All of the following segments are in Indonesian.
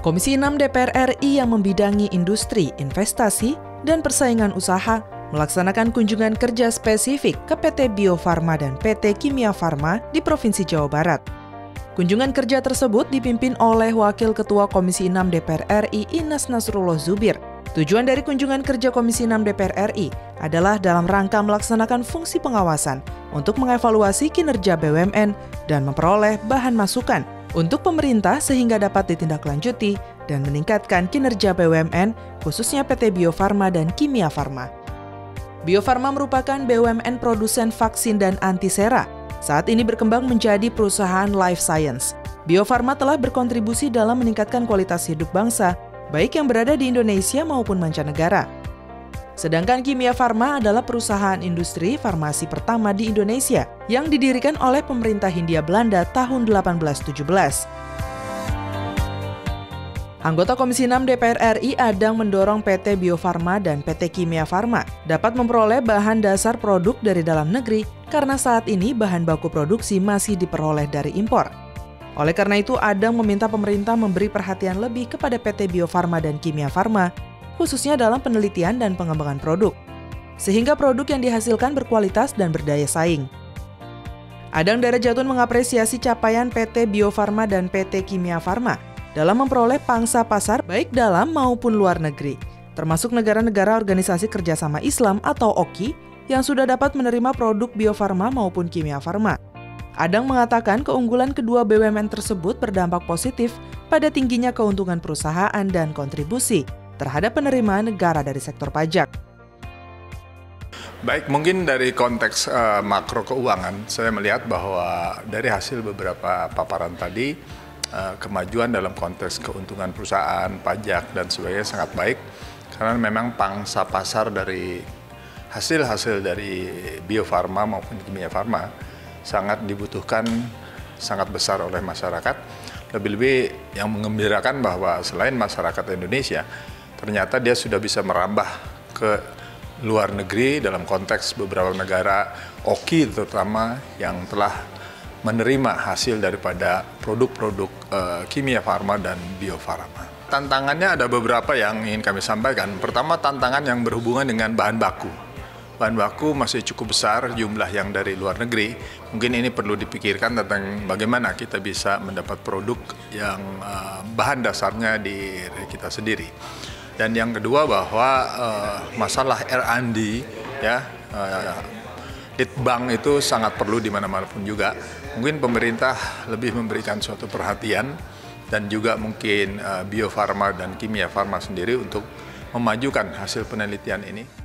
Komisi 6 DPR RI yang membidangi industri, investasi, dan persaingan usaha melaksanakan kunjungan kerja spesifik ke PT Bio Farma dan PT Kimia Farma di Provinsi Jawa Barat. Kunjungan kerja tersebut dipimpin oleh Wakil Ketua Komisi 6 DPR RI Inas Nasrullah Zubir. Tujuan dari kunjungan kerja Komisi 6 DPR RI adalah dalam rangka melaksanakan fungsi pengawasan untuk mengevaluasi kinerja BUMN dan memperoleh bahan masukan untuk pemerintah sehingga dapat ditindaklanjuti dan meningkatkan kinerja BUMN, khususnya PT Bio Farma dan Kimia Farma. Bio Farma merupakan BUMN produsen vaksin dan antisera. Saat ini berkembang menjadi perusahaan life science. Bio Farma telah berkontribusi dalam meningkatkan kualitas hidup bangsa, baik yang berada di Indonesia maupun mancanegara. Sedangkan Kimia Farma adalah perusahaan industri farmasi pertama di Indonesia yang didirikan oleh pemerintah Hindia Belanda tahun 1817. Anggota Komisi 6 DPR RI Adang mendorong PT Bio Farma dan PT Kimia Farma dapat memperoleh bahan dasar produk dari dalam negeri karena saat ini bahan baku produksi masih diperoleh dari impor. Oleh karena itu, Adang meminta pemerintah memberi perhatian lebih kepada PT Bio Farma dan Kimia Farma, khususnya dalam penelitian dan pengembangan produk, sehingga produk yang dihasilkan berkualitas dan berdaya saing. Adang Darajatun mengapresiasi capaian PT Bio Farma dan PT Kimia Farma dalam memperoleh pangsa pasar baik dalam maupun luar negeri, termasuk negara-negara Organisasi Kerjasama Islam atau OKI yang sudah dapat menerima produk Bio Farma maupun Kimia Farma. Adang mengatakan keunggulan kedua BUMN tersebut berdampak positif pada tingginya keuntungan perusahaan dan kontribusi terhadap penerimaan negara dari sektor pajak. Baik, mungkin dari konteks makro keuangan, saya melihat bahwa dari hasil beberapa paparan tadi, kemajuan dalam konteks keuntungan perusahaan, pajak, dan sebagainya sangat baik. Karena memang pangsa pasar dari hasil-hasil dari Bio Farma maupun Kimia Farma sangat dibutuhkan, sangat besar oleh masyarakat. Lebih-lebih yang mengembirakan bahwa selain masyarakat Indonesia, ternyata dia sudah bisa merambah ke luar negeri dalam konteks beberapa negara OKI terutama yang telah menerima hasil daripada produk-produk Kimia Farma dan Bio Farma. Tantangannya ada beberapa yang ingin kami sampaikan. Pertama, tantangan yang berhubungan dengan bahan baku. Bahan baku masih cukup besar jumlah yang dari luar negeri. Mungkin ini perlu dipikirkan tentang bagaimana kita bisa mendapat produk yang bahan dasarnya di kita sendiri. Dan yang kedua bahwa masalah R&D ya, litbang itu sangat perlu di mana-mana pun juga. Mungkin pemerintah lebih memberikan suatu perhatian dan juga mungkin Bio Farma dan Kimia Farma sendiri untuk memajukan hasil penelitian ini.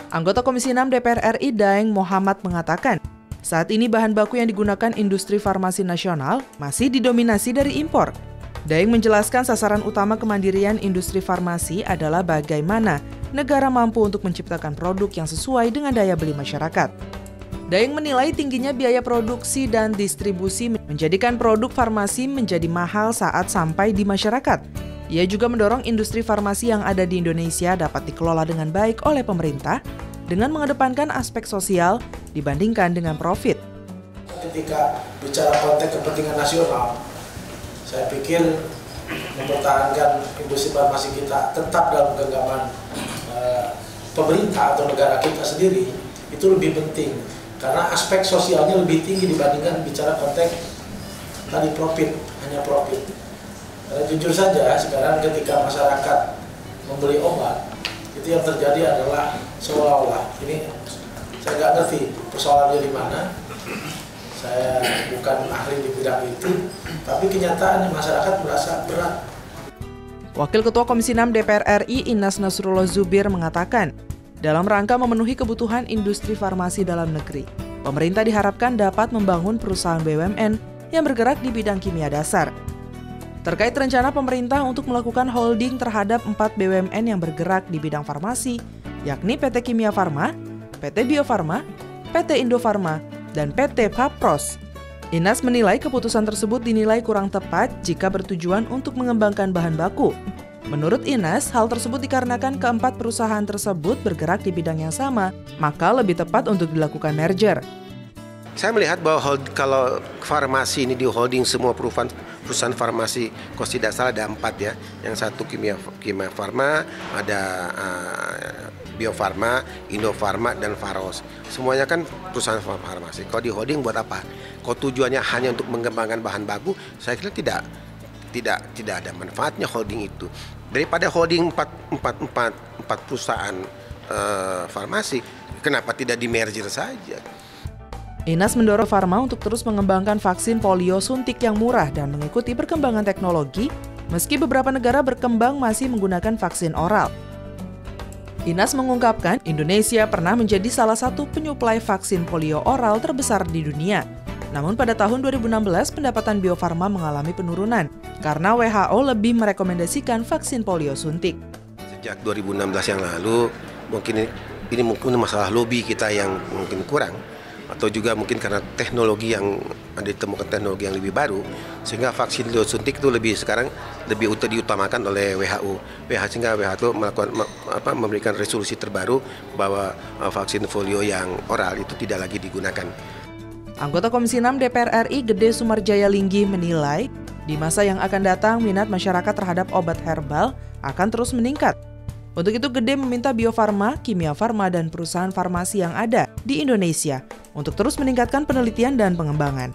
Anggota Komisi 6 DPR RI Daeng Muhammad mengatakan, saat ini bahan baku yang digunakan industri farmasi nasional masih didominasi dari impor. Daeng menjelaskan sasaran utama kemandirian industri farmasi adalah bagaimana negara mampu untuk menciptakan produk yang sesuai dengan daya beli masyarakat. Daeng menilai tingginya biaya produksi dan distribusi menjadikan produk farmasi menjadi mahal saat sampai di masyarakat. Ia juga mendorong industri farmasi yang ada di Indonesia dapat dikelola dengan baik oleh pemerintah dengan mengedepankan aspek sosial dibandingkan dengan profit. Ketika bicara konteks kepentingan nasional, saya pikir mempertahankan industri farmasi kita tetap dalam genggaman pemerintah atau negara kita sendiri itu lebih penting karena aspek sosialnya lebih tinggi dibandingkan bicara konteks tadi profit, hanya profit. Karena jujur saja sekarang ketika masyarakat membeli obat itu yang terjadi adalah seolah-olah ini saya nggak ngerti persoalannya di mana. Saya bukan ahli di bidang itu, tapi kenyataannya masyarakat merasa berat. Wakil Ketua Komisi 6 DPR RI Inas Nasrullah Zubir mengatakan, dalam rangka memenuhi kebutuhan industri farmasi dalam negeri, pemerintah diharapkan dapat membangun perusahaan BUMN yang bergerak di bidang kimia dasar. Terkait rencana pemerintah untuk melakukan holding terhadap 4 BUMN yang bergerak di bidang farmasi, yakni PT Kimia Farma, PT Bio Farma, PT Indo Farma, dan PT Papros. Inas menilai keputusan tersebut dinilai kurang tepat jika bertujuan untuk mengembangkan bahan baku. Menurut Inas, hal tersebut dikarenakan keempat perusahaan tersebut bergerak di bidang yang sama, maka lebih tepat untuk dilakukan merger. Saya melihat bahwa kalau farmasi ini di holding semua perusahaan perusahaan farmasi, kalau tidak salah ada 4 ya. Yang satu Kimia Farma, ada Bio Farma, Indo Farma, dan Faros. Semuanya kan perusahaan farmasi. Kalau di holding buat apa? Kalau tujuannya hanya untuk mengembangkan bahan baku, saya kira tidak ada manfaatnya holding itu. Daripada holding 4 perusahaan farmasi, kenapa tidak di merger saja? Inas mendorong Farma untuk terus mengembangkan vaksin polio suntik yang murah dan mengikuti perkembangan teknologi, meski beberapa negara berkembang masih menggunakan vaksin oral. Inas mengungkapkan Indonesia pernah menjadi salah satu penyuplai vaksin polio oral terbesar di dunia. Namun pada tahun 2016 pendapatan Bio Farma mengalami penurunan karena WHO lebih merekomendasikan vaksin polio suntik. Sejak 2016 yang lalu, mungkin ini masalah lobby kita yang mungkin kurang, atau juga mungkin karena teknologi yang ditemukan teknologi yang lebih baru, sehingga vaksin polio suntik itu sekarang lebih diutamakan oleh WHO. Sehingga WHO memberikan resolusi terbaru bahwa vaksin polio yang oral itu tidak lagi digunakan. Anggota Komisi 6 DPR RI Gede Sumarjaya Linggi menilai, di masa yang akan datang minat masyarakat terhadap obat herbal akan terus meningkat. Untuk itu Gede meminta Bio Farma, Kimia Farma, dan perusahaan farmasi yang ada di Indonesia untuk terus meningkatkan penelitian dan pengembangan.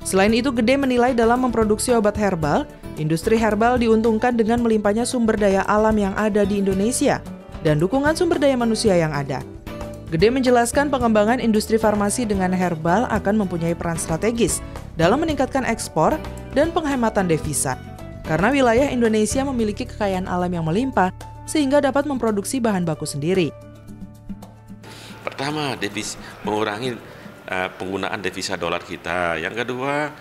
Selain itu Gede menilai dalam memproduksi obat herbal, industri herbal diuntungkan dengan melimpahnya sumber daya alam yang ada di Indonesia dan dukungan sumber daya manusia yang ada. Gede menjelaskan pengembangan industri farmasi dengan herbal akan mempunyai peran strategis dalam meningkatkan ekspor dan penghematan devisa. Karena wilayah Indonesia memiliki kekayaan alam yang melimpah, sehingga dapat memproduksi bahan baku sendiri. Pertama, mengurangi penggunaan devisa dolar kita. Yang kedua,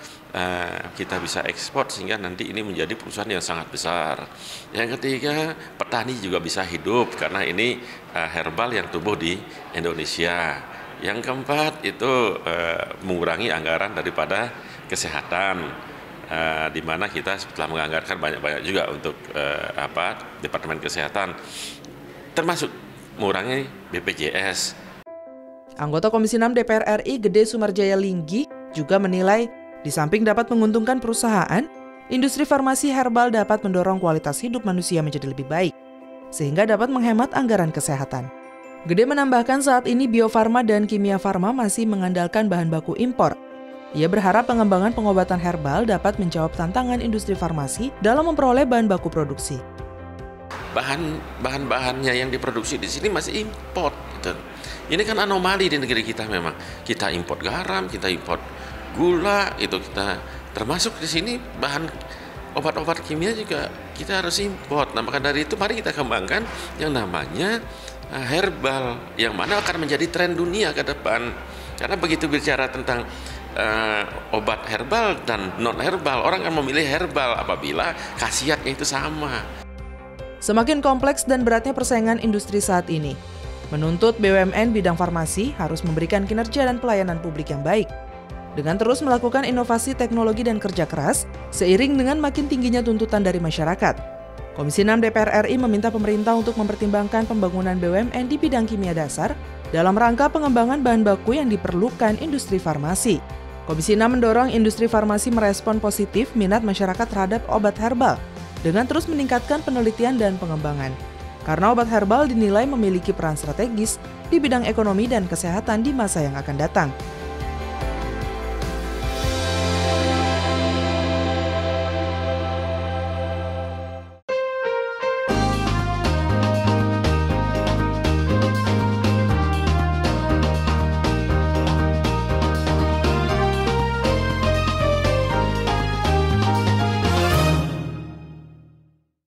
kita bisa ekspor sehingga nanti ini menjadi perusahaan yang sangat besar. Yang ketiga, petani juga bisa hidup karena ini herbal yang tumbuh di Indonesia. Yang keempat itu mengurangi anggaran daripada kesehatan, di mana kita telah menganggarkan banyak-banyak juga untuk Departemen Kesehatan, termasuk mengurangi BPJS. Anggota Komisi 6 DPR RI Gede Sumarjaya Linggi juga menilai, di samping dapat menguntungkan perusahaan, industri farmasi herbal dapat mendorong kualitas hidup manusia menjadi lebih baik, sehingga dapat menghemat anggaran kesehatan. Gede menambahkan saat ini Bio Farma dan Kimia Farma masih mengandalkan bahan baku impor. Ia berharap pengembangan pengobatan herbal dapat menjawab tantangan industri farmasi dalam memperoleh bahan baku produksi. Bahan-bahannya yang diproduksi di sini masih import. Gitu. Ini kan anomali di negeri kita memang. Kita import garam, kita import gula, itu kita termasuk di sini bahan obat-obat kimia juga kita harus import. Nah, maka dari itu mari kita kembangkan yang namanya herbal, yang mana akan menjadi tren dunia ke depan. Karena begitu bicara tentang obat herbal dan non herbal, orang akan memilih herbal apabila khasiatnya itu sama. Semakin kompleks dan beratnya persaingan industri saat ini menuntut BUMN bidang farmasi harus memberikan kinerja dan pelayanan publik yang baik. Dengan terus melakukan inovasi teknologi dan kerja keras, seiring dengan makin tingginya tuntutan dari masyarakat. Komisi 6 DPR RI meminta pemerintah untuk mempertimbangkan pembangunan BUMN di bidang kimia dasar dalam rangka pengembangan bahan baku yang diperlukan industri farmasi. Komisi 6 mendorong industri farmasi merespon positif minat masyarakat terhadap obat herbal dengan terus meningkatkan penelitian dan pengembangan. Karena obat herbal dinilai memiliki peran strategis di bidang ekonomi dan kesehatan di masa yang akan datang.